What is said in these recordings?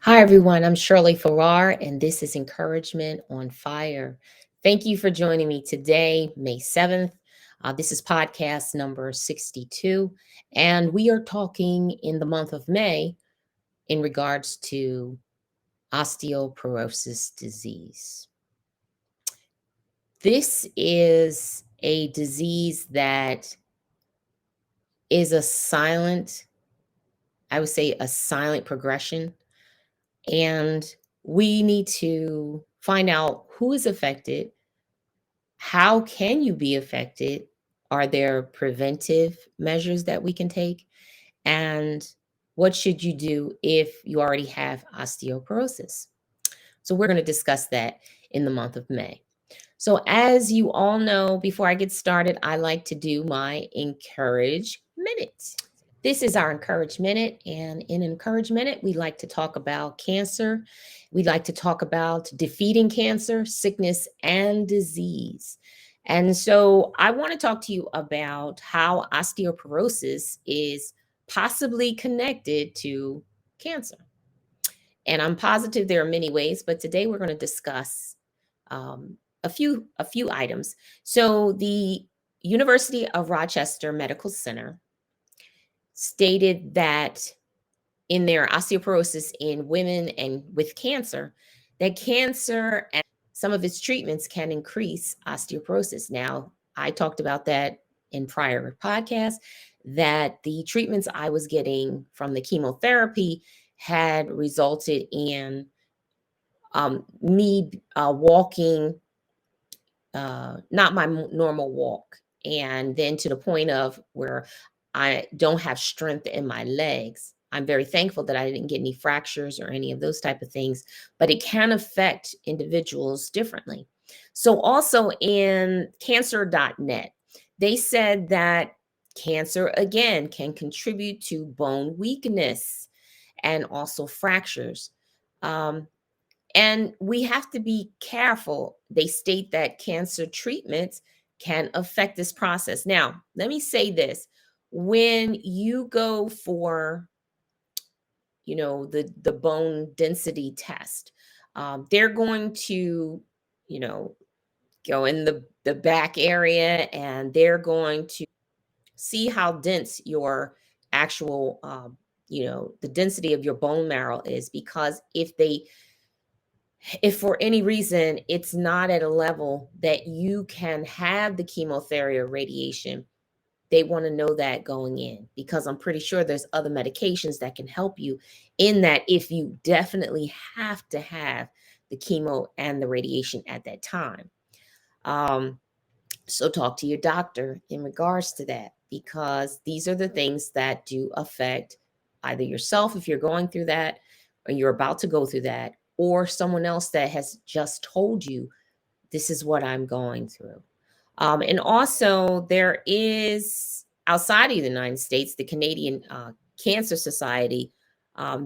Hi, everyone. I'm Shirley Farrar, and this is Encouragement on Fire. Thank you for joining me today, May 7th. This is podcast number 62, and we are talking in the month of May in regards to osteoporosis disease. This is a disease that is I would say, a silent progression. And we need to find out who is affected. How can you be affected? Are there preventive measures that we can take? And what should you do if you already have osteoporosis? So, we're going to discuss that in the month of May. So, as you all know, before I get started, I like to do my Encourage Minute. This is our Encourage Minute. And in Encourage Minute, we like to talk about cancer. We like to talk about defeating cancer, sickness, and disease. And so I want to talk to you about how osteoporosis is possibly connected to cancer. And I'm positive there are many ways, but today we're going to discuss a few items. So the University of Rochester Medical Center stated that in their osteoporosis in women and with cancer, that cancer and some of its treatments can increase osteoporosis. Now, I talked about that in prior podcasts, that the treatments I was getting from the chemotherapy had resulted in me walking not my normal walk. And then to the point of where I don't have strength in my legs. I'm very thankful that I didn't get any fractures or any of those type of things, but it can affect individuals differently. So also in cancer.net, they said that cancer again can contribute to bone weakness and also fractures. Um, and we have to be careful. They state that cancer treatments can affect this process. Now, let me say this. When you go for, the bone density test, they're going to, you know, go in the back area and they're going to see how dense your actual, the density of your bone marrow is. Because if for any reason it's not at a level that you can have the chemotherapy or radiation, they want to know that going in, because I'm pretty sure there's other medications that can help you in that if you definitely have to have the chemo and the radiation at that time. So talk to your doctor in regards to that, because these are the things that do affect either yourself if you're going through that or you're about to go through that, or someone else that has just told you, this is what I'm going through. And also, there is outside of the United States, the Canadian Cancer Society,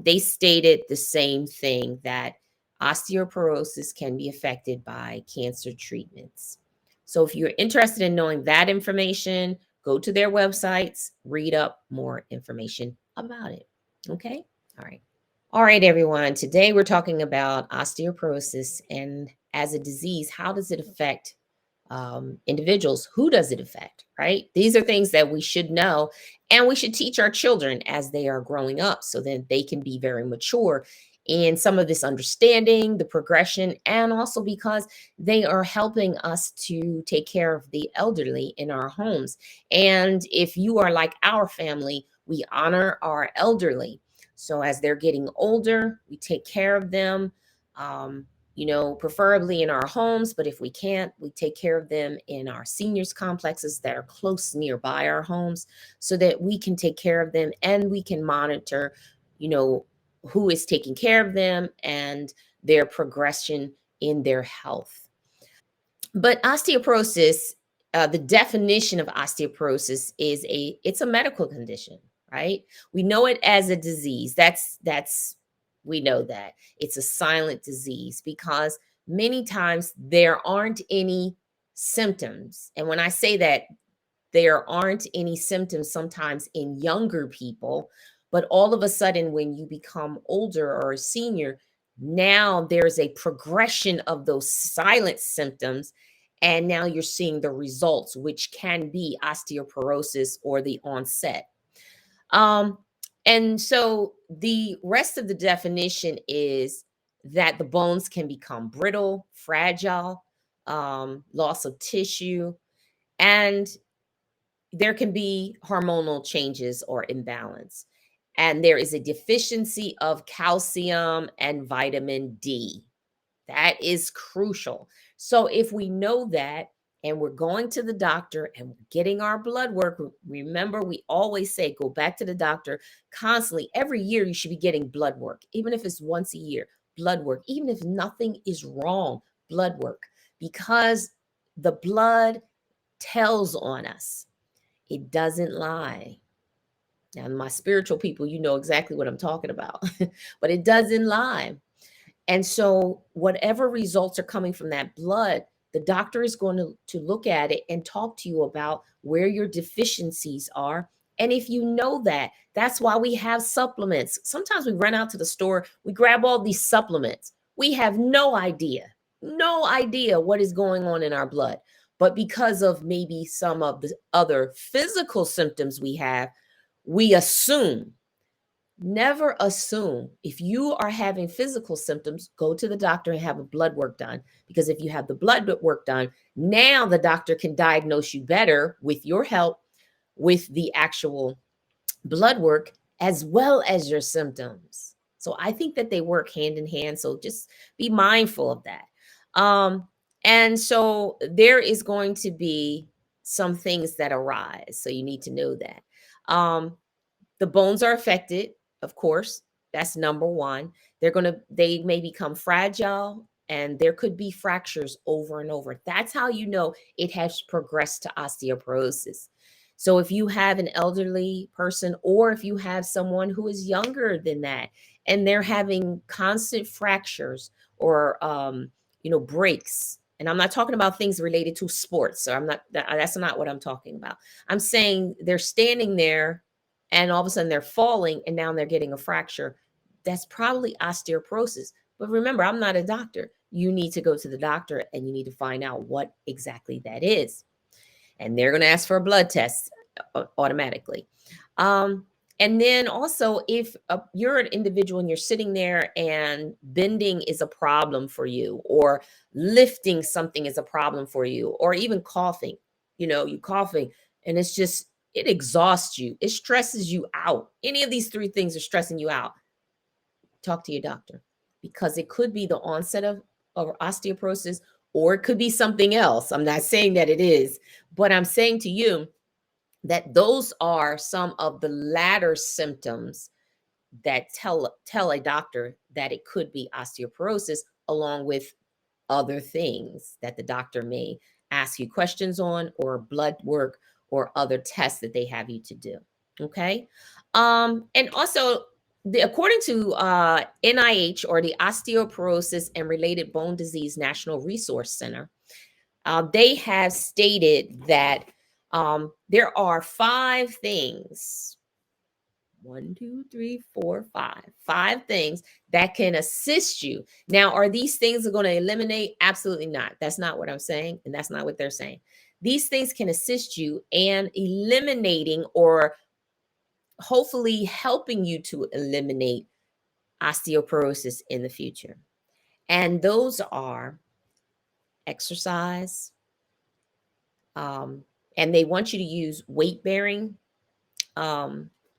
they stated the same thing, that osteoporosis can be affected by cancer treatments. So if you're interested in knowing that information, go to their websites, read up more information about it. Okay? All right. All right, everyone. Today we're talking about osteoporosis, and as a disease, how does it affect individuals? Who does it affect, right? These are things that we should know, and we should teach our children as they are growing up so that they can be very mature in some of this understanding, the progression, and also because they are helping us to take care of the elderly in our homes. And if you are like our family, we honor our elderly. So as they're getting older, we take care of them. Preferably in our homes, but if we can't, we take care of them in our seniors complexes that are close nearby our homes, so that we can take care of them and we can monitor, you know, who is taking care of them and their progression in their health. But osteoporosis, the definition of osteoporosis is it's a medical condition, right? We know it as a disease. We know that it's a silent disease because many times there aren't any symptoms. And when I say that there aren't any symptoms sometimes in younger people, But all of a sudden, when you become older or a senior, now there's a progression of those silent symptoms. And now you're seeing the results, which can be osteoporosis or the onset. Um, and so the rest of the definition is that the bones can become brittle, fragile, loss of tissue, and there can be hormonal changes or imbalance. And there is a deficiency of calcium and vitamin D. That is crucial. So if we know that and we're going to the doctor and we're getting our blood work, remember we always say go back to the doctor constantly. Every year you should be getting blood work, even if it's once a year, blood work, even if nothing is wrong, blood work, because the blood tells on us. It doesn't lie. Now, my spiritual people, you know exactly what I'm talking about, but it doesn't lie. And so, whatever results are coming from that blood, the doctor is going to look at it and talk to you about where your deficiencies are. And if you know that, that's why we have supplements. Sometimes we run out to the store, we grab all these supplements. We have no idea what is going on in our blood. But because of maybe some of the other physical symptoms we have, we assume. Never assume. If you are having physical symptoms, go to the doctor and have a blood work done. Because if you have the blood work done, now the doctor can diagnose you better with your help, with the actual blood work, as well as your symptoms. So I think that they work hand in hand. So just be mindful of that. And so there is going to be some things that arise. So you need to know that. The bones are affected, of course. That's number one. They may become fragile and there could be fractures over and over. That's how you know it has progressed to osteoporosis. So if you have an elderly person or if you have someone who is younger than that and they're having constant fractures or breaks, and I'm not talking about things related to sports. So that's not what I'm talking about. I'm saying they're standing there and all of a sudden they're falling and now they're getting a fracture. That's probably osteoporosis. But remember, I'm not a doctor. You need to go to the doctor and you need to find out what exactly that is. And they're going to ask for a blood test automatically. And then also, if you're an individual and you're sitting there and bending is a problem for you, or lifting something is a problem for you, or even coughing, you coughing and it exhausts you. It stresses you out. Any of these three things are stressing you out. Talk to your doctor, because it could be the onset of osteoporosis, or it could be something else. I'm not saying that it is, but I'm saying to you that those are some of the latter symptoms that tell a doctor that it could be osteoporosis, along with other things that the doctor may ask you questions on, or blood work, or other tests that they have you to do. Okay. And also, according to NIH, or the Osteoporosis and Related Bone Disease National Resource Center, they have stated that there are 5 things. 1, 2, 3, 4, 5. 5 things that can assist you. Now, are these things going to eliminate? Absolutely not. That's not what I'm saying, and that's not what they're saying. These things can assist you in eliminating, or hopefully helping you to eliminate, osteoporosis in the future. And those are exercise, and they want you to use weight bearing.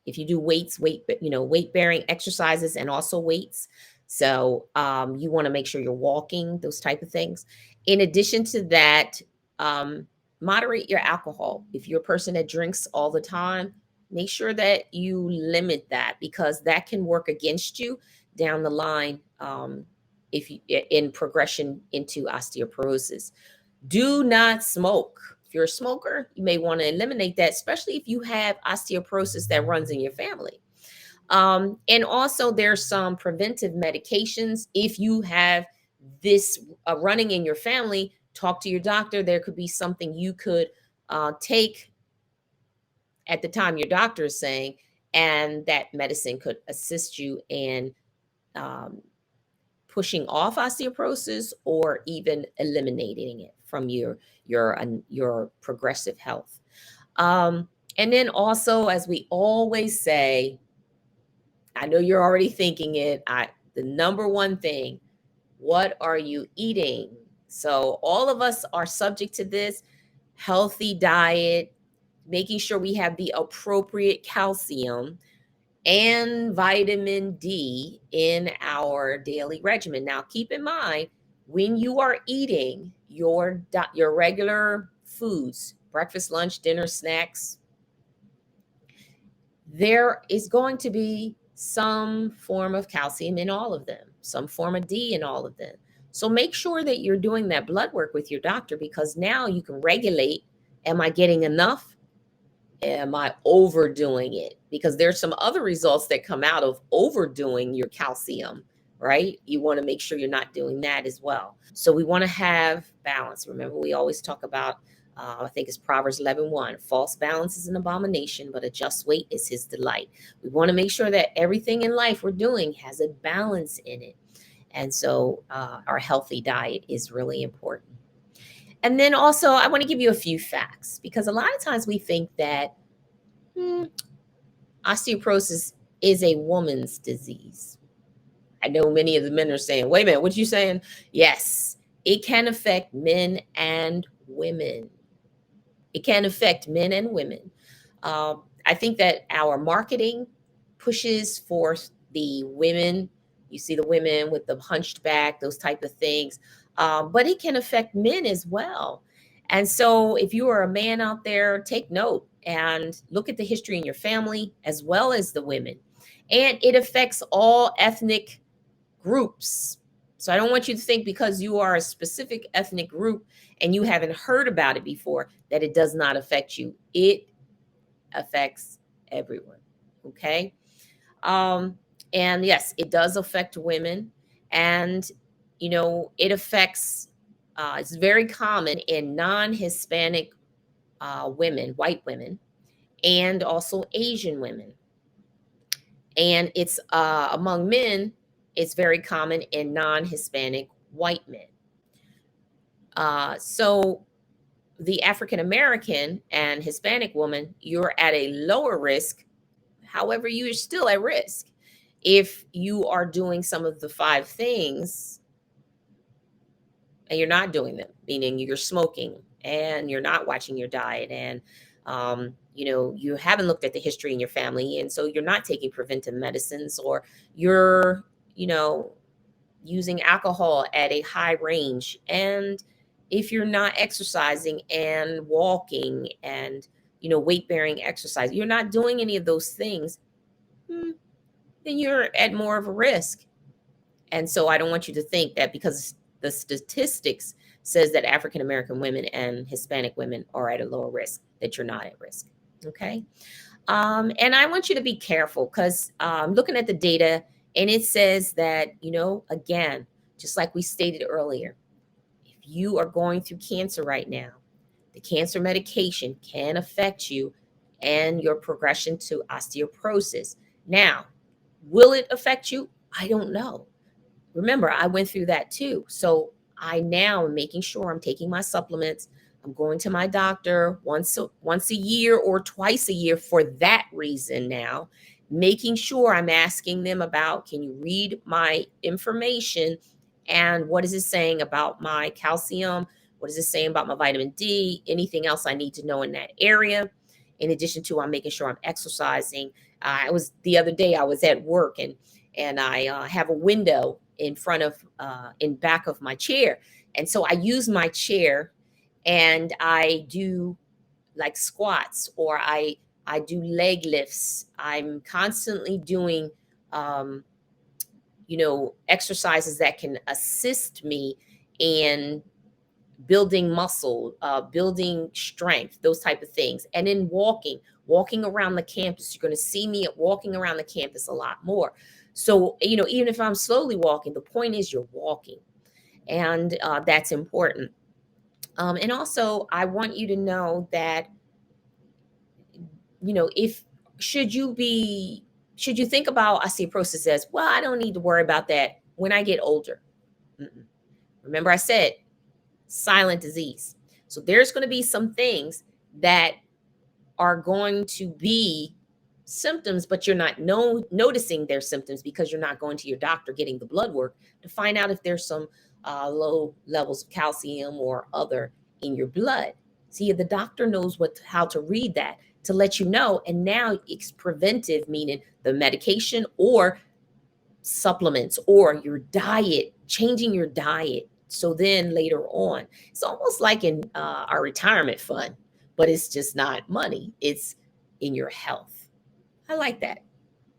If you do weight bearing exercises and also weights. So you want to make sure you're walking, those type of things. In addition to that, moderate your alcohol. If you're a person that drinks all the time, make sure that you limit that, because that can work against you down the line, if you in progression into osteoporosis. Do not smoke. If you're a smoker, you may want to eliminate that, especially if you have osteoporosis that runs in your family. And also, there's some preventive medications. If you have this running in your family, talk to your doctor. There could be something you could take at the time your doctor is saying, and that medicine could assist you in um, pushing off osteoporosis or even eliminating it from your progressive health. Um, and then also, as we always say, I know you're already thinking it. The number one thing, what are you eating? So all of us are subject to this healthy diet, making sure we have the appropriate calcium and vitamin D in our daily regimen. Now, keep in mind when you are eating your regular foods, breakfast, lunch, dinner, snacks, there is going to be some form of calcium in all of them, some form of D in all of them. So make sure that you're doing that blood work with your doctor, because now you can regulate, am I getting enough? Am I overdoing it? Because there's some other results that come out of overdoing your calcium, right? You want to make sure you're not doing that as well. So we want to have balance. Remember, we always talk about, I think it's Proverbs 11:1. False balance is an abomination, but a just weight is his delight. We want to make sure that everything in life we're doing has a balance in it. And so our healthy diet is really important. And then also, I want to give you a few facts, because a lot of times we think that osteoporosis is a woman's disease. I know many of the men are saying, wait a minute, what you saying? Yes, it can affect men and women. It can affect men and women. I think that our marketing pushes for the women. You see the women with the hunched back, those type of things. But it can affect men as well. And so if you are a man out there, take note and look at the history in your family as well as the women. And it affects all ethnic groups. So I don't want you to think because you are a specific ethnic group and you haven't heard about it before that it does not affect you. It affects everyone. Okay. Um, and yes, it does affect women. And, it affects, it's very common in non Hispanic women, white women, and also Asian women. And it's among men, it's very common in non Hispanic white men. So the African American and Hispanic woman, you're at a lower risk. However, you are still at risk if you are doing some of the five things and you're not doing them, meaning you're smoking and you're not watching your diet, and you haven't looked at the history in your family, and so you're not taking preventive medicines, or you're you know using alcohol at a high range, and if you're not exercising and walking and weight bearing exercise, you're not doing any of those things, then you're at more of a risk. And so I don't want you to think that because the statistics says that African American women and Hispanic women are at a lower risk, that you're not at risk. Okay. And I want you to be careful, because looking at the data, and it says that, again, just like we stated earlier, if you are going through cancer right now, the cancer medication can affect you and your progression to osteoporosis. Now, will it affect you? I don't know. Remember, I went through that too. So I now am making sure I'm taking my supplements. I'm going to my doctor once a year or twice a year for that reason now, making sure I'm asking them about, can you read my information and what is it saying about my calcium? What is it saying about my vitamin D? Anything else I need to know in that area? In addition to, I'm making sure I'm exercising. I was the other day, I was at work, and I have a window in back of my chair. And so I use my chair and I do like squats, or I do leg lifts. I'm constantly doing um, exercises that can assist me in building muscle, building strength, those type of things. And then walking around the campus, you're going to see me walking around the campus a lot more. So, even if I'm slowly walking, the point is you're walking, and that's important. And also, I want you to know that, if should you think about osteoporosis as, well, I don't need to worry about that when I get older? Mm-mm. Remember I said silent disease. So there's going to be some things that are going to be symptoms, but you're not noticing their symptoms because you're not going to your doctor getting the blood work to find out if there's some low levels of calcium or other in your blood. See, the doctor knows how to read that to let you know. And now it's preventive, meaning the medication or supplements or your diet, changing your diet. So then later on, it's almost like in our retirement fund, but it's just not money. It's in your health. I like that.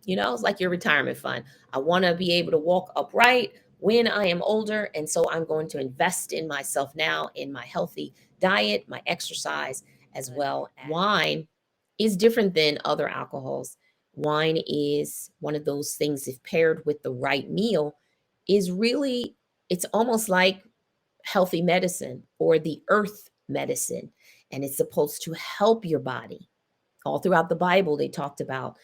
It's like your retirement fund. I want to be able to walk upright when I am older. And so I'm going to invest in myself now, in my healthy diet, my exercise, as well as wine is different than other alcohols. Wine is one of those things, if paired with the right meal, is really, it's almost like healthy medicine or the earth medicine. And it's supposed to help your body. All throughout the Bible, they talked about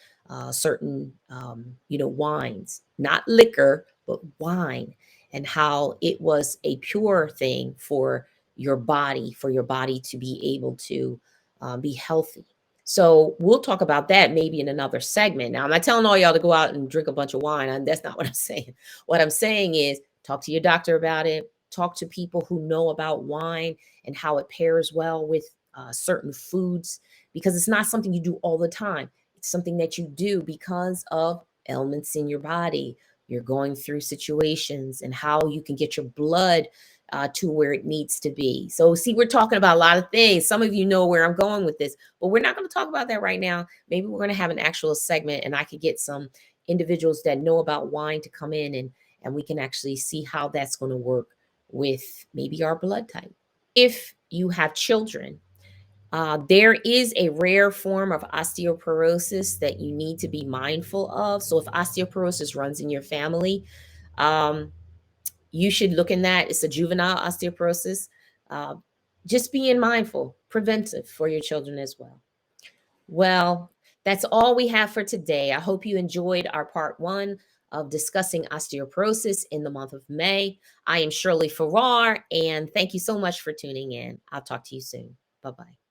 certain, wines, not liquor, but wine, and how it was a pure thing for your body to be able to be healthy. So we'll talk about that maybe in another segment. Now, I'm not telling all y'all to go out and drink a bunch of wine. And that's not what I'm saying. What I'm saying is talk to your doctor about it. Talk to people who know about wine and how it pairs well with certain foods, because it's not something you do all the time. It's something that you do because of ailments in your body. You're going through situations and how you can get your blood to where it needs to be. So, see, we're talking about a lot of things. Some of you know where I'm going with this, but we're not going to talk about that right now. Maybe we're going to have an actual segment and I could get some individuals that know about wine to come in and we can actually see how that's going to work with maybe our blood type. If you have children, there is a rare form of osteoporosis that you need to be mindful of. So if osteoporosis runs in your family, um, you should look in that. It's a juvenile osteoporosis. Uh, just being mindful, preventive for your children as well. Well, that's all we have for today. I hope you enjoyed our part one of discussing osteoporosis in the month of May. I am Shirley Farrar, and thank you so much for tuning in. I'll talk to you soon. Bye-bye.